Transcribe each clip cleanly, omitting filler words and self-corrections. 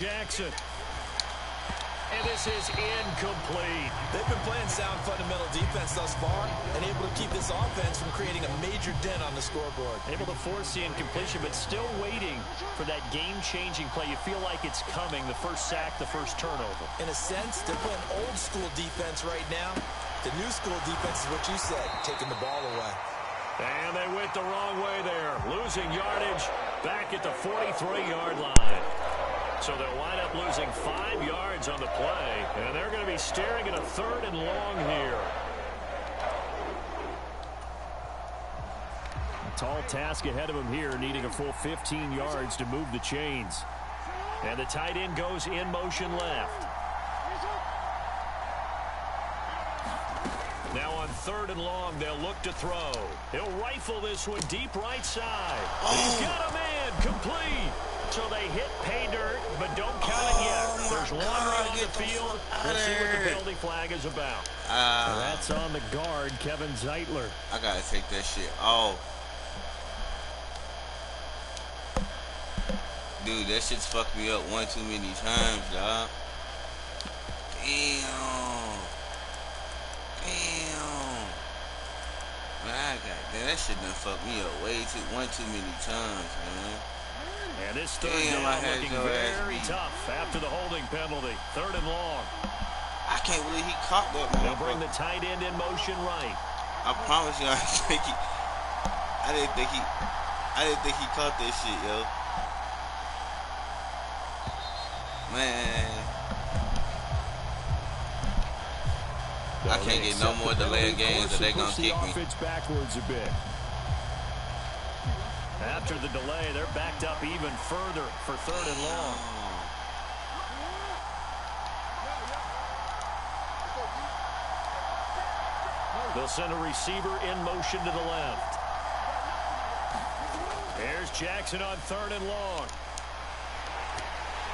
Jackson. And this is incomplete. They've been playing sound fundamental defense thus far and able to keep this offense from creating a major dent on the scoreboard. Able to force the incompletion, but still waiting for that game-changing play. You feel like it's coming, the first sack, the first turnover. In a sense, they're playing old-school defense right now. The new school defense is what you said, taking the ball away. And they went the wrong way there, losing yardage back at the 43-yard line. So they'll wind up losing 5 yards on the play, and they're going to be staring at a 3rd and long here. A tall task ahead of him here, needing a full 15 yards to move the chains. And the tight end goes in motion left. Now on 3rd and long, they'll look to throw. He'll rifle this one deep right side. He's got a man, complete. So they hit pay dirt, but don't count it yet. There's laundry on the field. We'll see what the penalty flag is about. That's on the guard, Kevin Zeitler. I gotta take that shit off. Dude, that shit's fucked me up one too many times, dog. Damn. Man, that shit done fucked me up one too many times, man. And this 3rd down looking very tough after the holding penalty. 3rd and long. I can't believe he caught that. They'll bring the tight end in motion right. I promise you, I didn't think he caught that shit, yo. Man. I can't get no more delayed games, or they're gonna kick me. Backwards a bit. After the delay, they're backed up even further for 3rd and long. They'll send a receiver in motion to the left. There's Jackson on 3rd and long.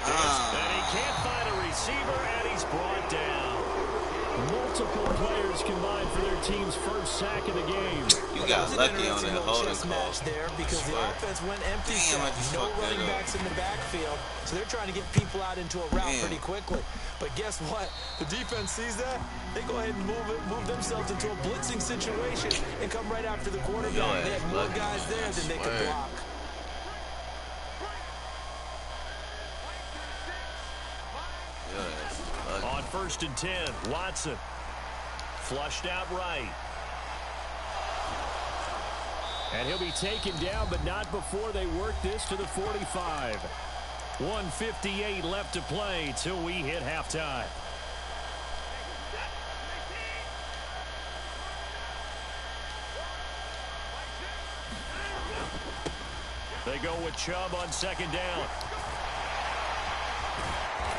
And he can't find a receiver, and he's brought down. Multiple players combined for their team's first sack of the game. You got lucky on that holding call. There because the offense went empty. No running backs in the backfield, so they're trying to get people out into a route pretty quickly. But guess what? The defense sees that. They go ahead and move themselves into a blitzing situation and come right after the quarterback. They had more guys there than they could block. On 1st and 10, Watson flushed out right. And he'll be taken down, but not before they work this to the 45. 1:58 left to play till we hit halftime. They go with Chubb on 2nd down.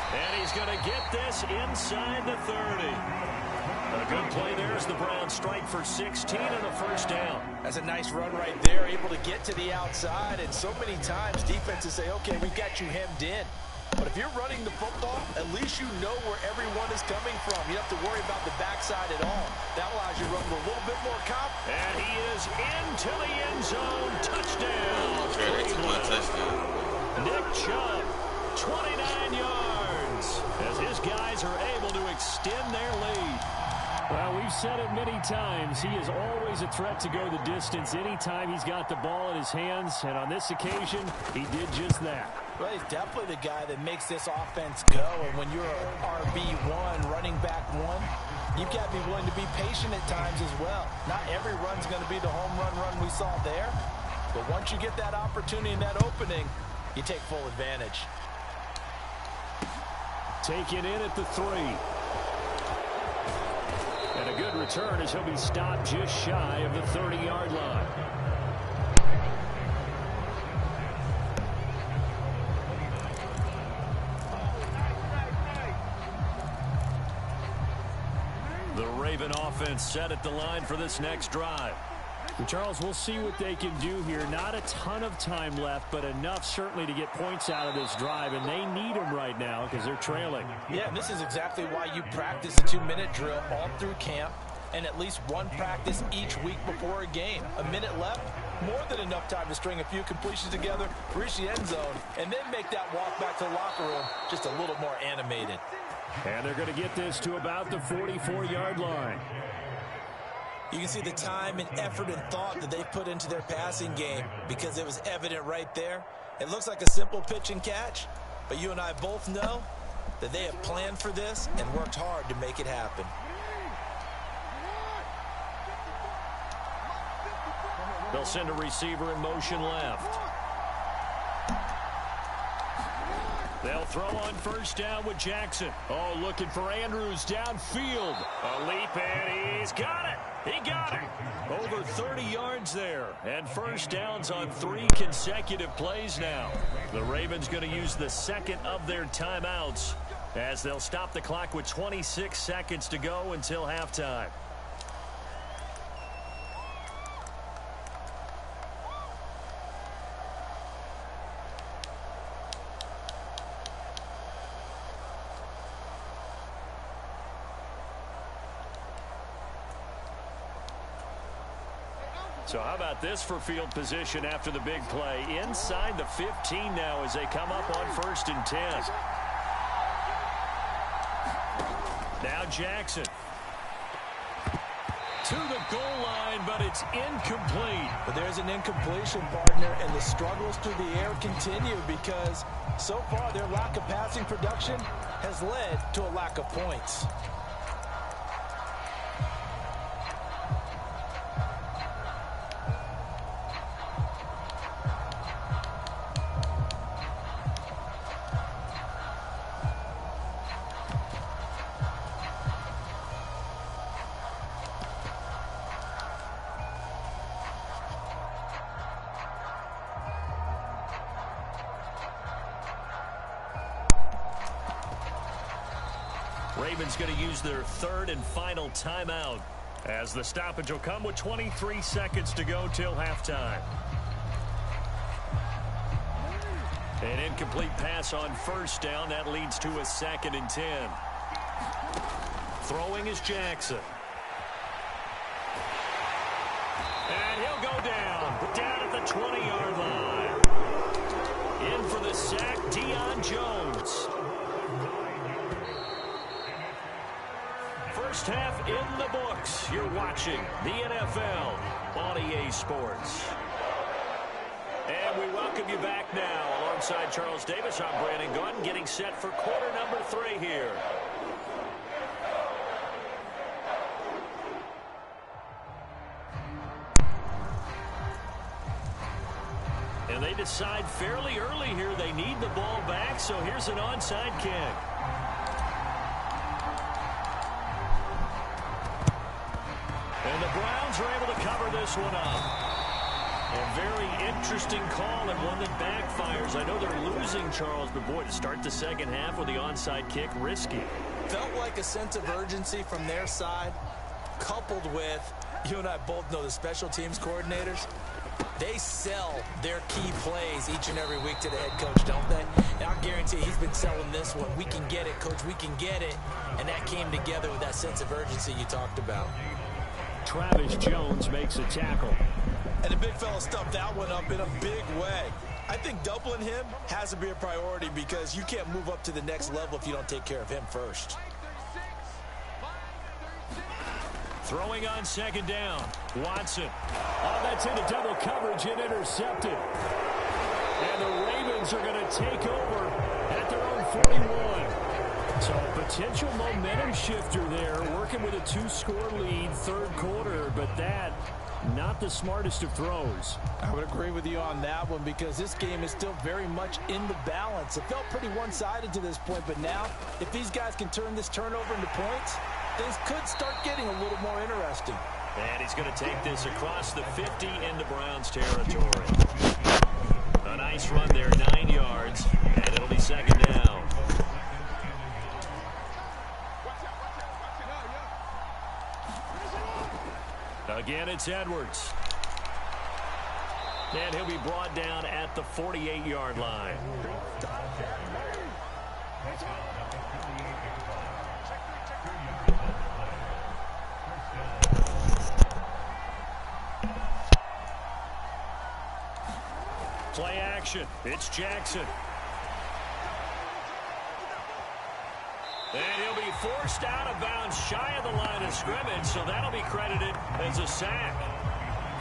And he's going to get this inside the 30. A good play there as the Browns strike for 16 and a 1st down. That's a nice run right there, able to get to the outside. And so many times defenses say, okay, we've got you hemmed in. But if you're running the football, at least you know where everyone is coming from. You don't have to worry about the backside at all. That allows you to run with a little bit more confidence. And he is into the end zone. Touchdown. Touchdown. Nick Chubb, 29 yards, as his guys are able to extend their lead. Well, we've said it many times. He is always a threat to go the distance anytime he's got the ball in his hands. And on this occasion, he did just that. Well, he's definitely the guy that makes this offense go. And when you're an RB1, running back 1, you've got to be willing to be patient at times as well. Not every run's going to be the home run we saw there. But once you get that opportunity and that opening, you take full advantage. Taken in at the 3. And a good return as he'll be stopped just shy of the 30-yard line. The Raven offense set at the line for this next drive. And Charles, we'll see what they can do here. Not a ton of time left, but enough certainly to get points out of this drive, and they need them right now because they're trailing. Yeah, and this is exactly why you practice a 2-minute drill all through camp and at least one practice each week before a game. A minute left, more than enough time to string a few completions together, reach the end zone, and then make that walk back to the locker room just a little more animated. And they're going to get this to about the 44-yard line. You can see the time and effort and thought that they put into their passing game because it was evident right there. It looks like a simple pitch and catch, but you and I both know that they have planned for this and worked hard to make it happen. They'll send a receiver in motion left. They'll throw on first down with Jackson. Oh, looking for Andrews downfield. A leap, and he's got it. He got it. Over 30 yards there. And first downs on 3 consecutive plays now. The Ravens going to use the second of their timeouts as they'll stop the clock with 26 seconds to go until halftime. So how about this for field position after the big play? Inside the 15 now as they come up on 1st and 10. Now Jackson. To the goal line, but it's incomplete. But there's an incompletion, partner, and the struggles through the air continue because so far their lack of passing production has led to a lack of points. Ravens going to use their 3rd and final timeout as the stoppage will come with 23 seconds to go till halftime. An incomplete pass on first down. That leads to a 2nd and 10. Throwing is Jackson. And he'll go down at the 20-yard line. In for the sack, Deion Jones. First half in the books. You're watching the NFL on EA Sports. And we welcome you back now. Alongside Charles Davis, I'm Brandon Gordon, getting set for quarter number 3 here. And they decide fairly early here they need the ball back, so here's an onside kick. And the Browns are able to cover this one up. A very interesting call and one that backfires. I know they're losing, Charles, but boy, to start the second half with the onside kick, risky. Felt like a sense of urgency from their side, coupled with, you and I both know the special teams coordinators, they sell their key plays each and every week to the head coach, don't they? And I'll guarantee he's been selling this one. We can get it, coach, we can get it. And that came together with that sense of urgency you talked about. Travis Jones makes a tackle. And the big fella stuffed that one up in a big way. I think doubling him has to be a priority because you can't move up to the next level if you don't take care of him first. Throwing on second down. Watson. Oh, that's into double coverage and intercepted. And the Ravens are going to take over at their own 41. So a potential momentum shifter there, working with a 2-score lead, third quarter, but that not the smartest of throws. I would agree with you on that one because this game is still very much in the balance. It felt pretty one-sided to this point, but now if these guys can turn this turnover into points, things could start getting a little more interesting. And he's going to take this across the 50 into Browns territory. A nice run there, 9 yards, and it'll be second down. Again, it's Edwards. And he'll be brought down at the 48-yard line. Play action. It's Jackson. And he'll be forced out of bounds shy of the line of scrimmage, so that'll be credited as a sack.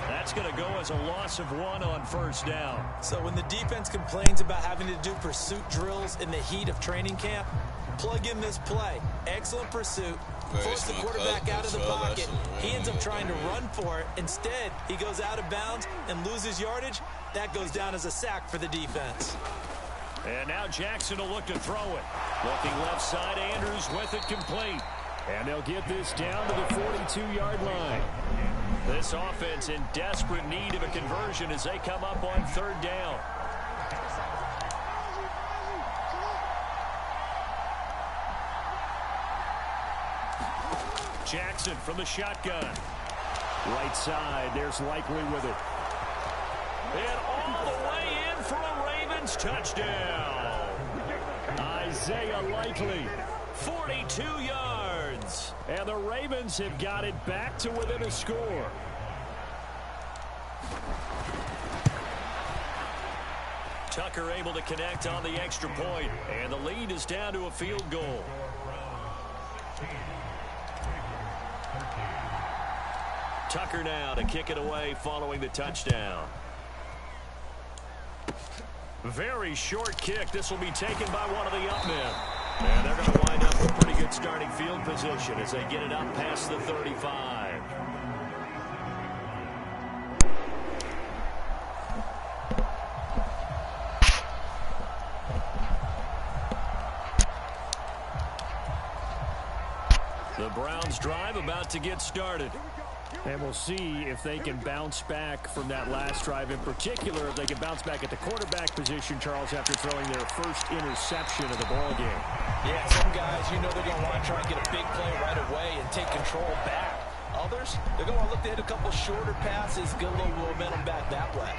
That's going to go as a loss of 1 on first down. So when the defense complains about having to do pursuit drills in the heat of training camp, plug in this play. Excellent pursuit. Force the quarterback out of the pocket. He ends up trying to run for it. Instead, he goes out of bounds and loses yardage. That goes down as a sack for the defense. And now Jackson will look to throw it. Looking left side, Andrews with it complete. And they'll get this down to the 42-yard line. This offense in desperate need of a conversion as they come up on third down. Jackson from the shotgun. Right side, there's Likely with it. And all the way in for a Ravens touchdown. Isaiah Likely, 42 yards. And the Ravens have got it back to within a score. Tucker able to connect on the extra point, and the lead is down to a field goal. Tucker now to kick it away following the touchdown. Very short kick. This will be taken by one of the up men. And they're going to wind up with pretty good starting field position as they get it up past the 35. The Browns drive about to get started. And we'll see if they can bounce back from that last drive, in particular if they can bounce back at the quarterback position, Charles, after throwing their first interception of the ball game. Yeah, some guys, you know, they're going to want to try and get a big play right away and take control back. Others, they're going to want to look to hit a couple shorter passes, get a little momentum back that way.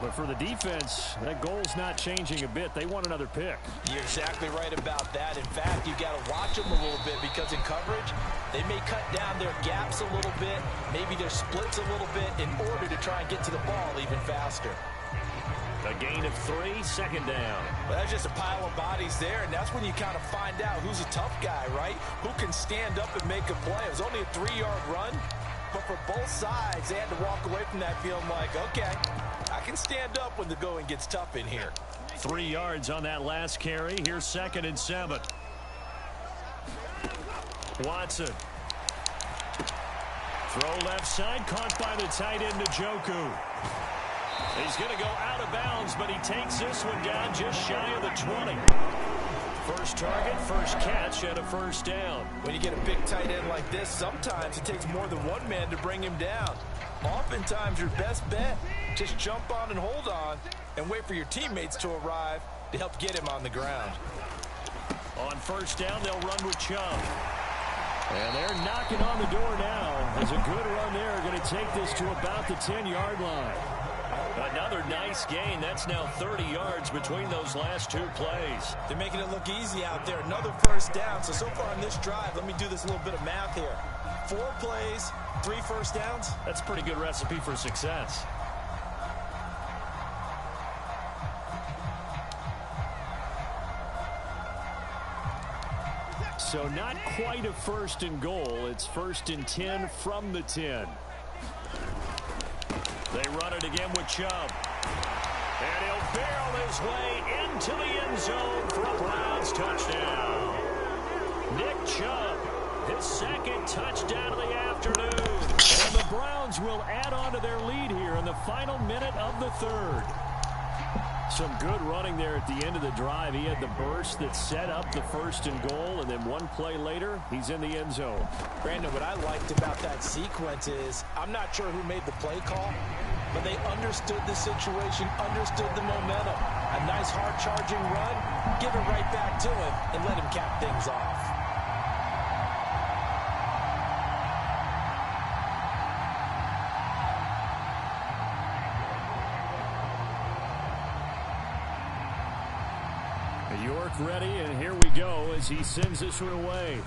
But for the defense, that goal's not changing a bit. They want another pick. You're exactly right about that. In fact, you got to watch them a little bit because in coverage, they may cut down their gaps a little bit, maybe their splits a little bit in order to try and get to the ball even faster. A gain of 3, second down. Well, that's just a pile of bodies there, and that's when you kind of find out who's a tough guy, right? Who can stand up and make a play. It was only a 3-yard run, but for both sides, they had to walk away from that feeling like, okay, I can stand up when the going gets tough in here. 3 yards on that last carry. Here's 2nd and 7. Watson. Throw left side, caught by the tight end, Njoku. He's going to go out of bounds, but he takes this one down just shy of the 20. First target, first catch, and a first down. When you get a big tight end like this, sometimes it takes more than one man to bring him down. Oftentimes, your best bet, just jump on and hold on and wait for your teammates to arrive to help get him on the ground. On first down, they'll run with Chubb. And they're knocking on the door now. There's a good run there. Going to take this to about the 10-yard line. Another nice gain. That's now 30 yards between those last 2 plays. They're making it look easy out there. Another first down. So far on this drive, let me do this little bit of math here. 4 plays, 3 first downs. That's a pretty good recipe for success. So not quite a 1st and goal. It's 1st and 10 from the 10. They run it again with Chubb. And he'll barrel his way into the end zone for a Browns touchdown. Nick Chubb, his 2nd touchdown of the afternoon. And the Browns will add on to their lead here in the final minute of the 3rd. Some good running there at the end of the drive. He had the burst that set up the 1st and goal, and then 1 play later, he's in the end zone. Brandon, what I liked about that sequence is, I'm not sure who made the play call, but they understood the situation, understood the momentum. A nice hard-charging run, give it right back to him, and let him cap things off. York ready, and here we go as he sends this one away.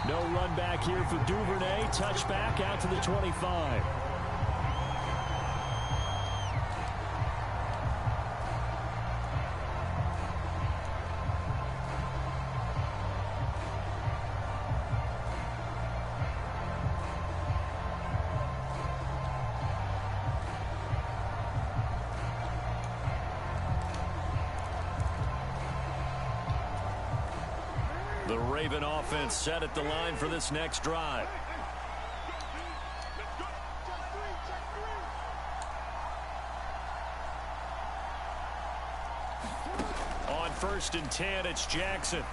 No run back here for Duvernay. Touchback out to the 25. The Raven offense set at the line for this next drive. On 1st and 10, it's Jackson.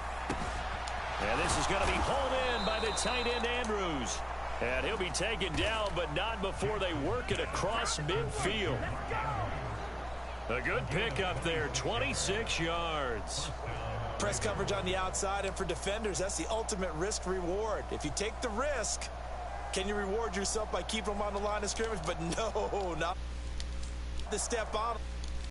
And this is going to be hauled in by the tight end, Andrews. And he'll be taken down, but not before they work it across midfield. A good pickup there, 26 yards. Press coverage on the outside, and for defenders, that's the ultimate risk-reward. If you take the risk, can you reward yourself by keeping them on the line of scrimmage? But no, not the step on.